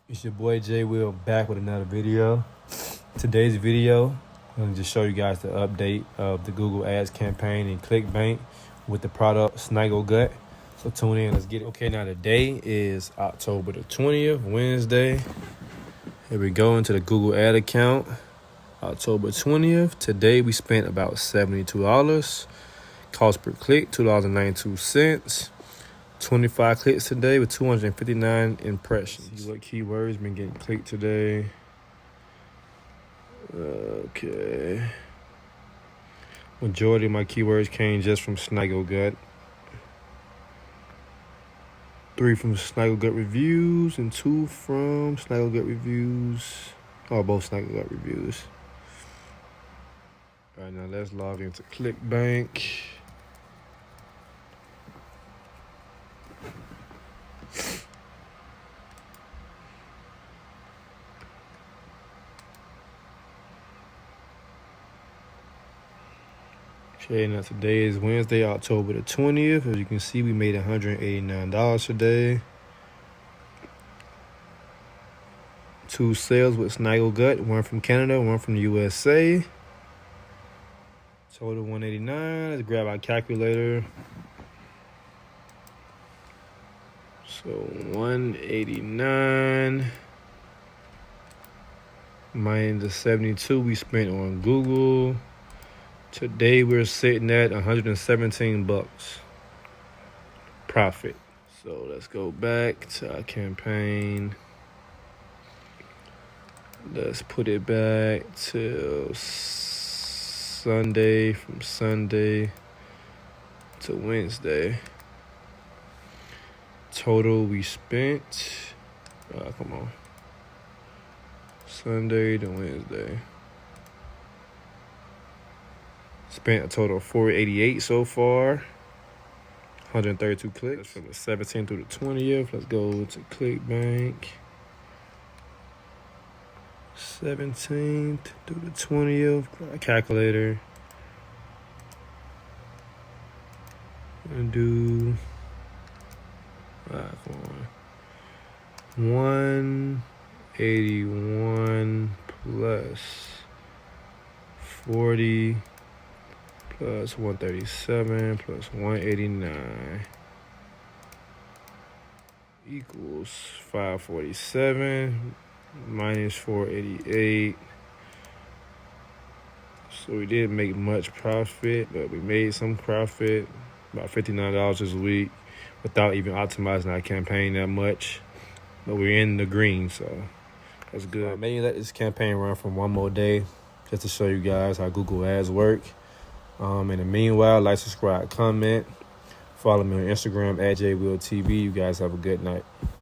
It's your boy Jay Will back with another video. Today's video, I'm going to just show you guys the update of the Google Ads campaign in ClickBank with the product Snaggle Gut. So tune in, let's get it. Okay, now today is October the 20th, Wednesday. Here we go into the Google Ad account. October 20th. Today we spent about $72. Cost per click, $2.92. 25 clicks today with 259 impressions. What keywords been getting clicked today? Okay. Majority of my keywords came just from Snaggle Gut. 3 from Snaggle Gut reviews and 2 from Snaggle Gut reviews. Oh, both Snaggle Gut reviews. All right, now let's log into ClickBank. Okay, now today is Wednesday, October the 20th. As you can see, we made $189 today. 2 sales with Snaggle Gut, 1 from Canada, 1 from the USA. Total $189. Let's grab our calculator. So 189 minus the 72 we spent on Google. Today we're sitting at $117 profit. So let's go back to our campaign. Let's put it back to Sunday, from Sunday to Wednesday. Total we spent, come on, Sunday to Wednesday. Spent a total of $488 so far. 132 clicks from the 17th through the 20th. Let's go to ClickBank. 17th through the 20th. Calculator. And do 181 plus 40 plus 137 plus 189 equals 547 minus 488. So we didn't make much profit, but we made some profit, about $59 this week, without even optimizing our campaign that much. But we're in the green, so that's good. So maybe let this campaign run for one more day just to show you guys how Google Ads work. In the meanwhile, like, subscribe, comment, follow me on Instagram at JWillTV. You guys have a good night.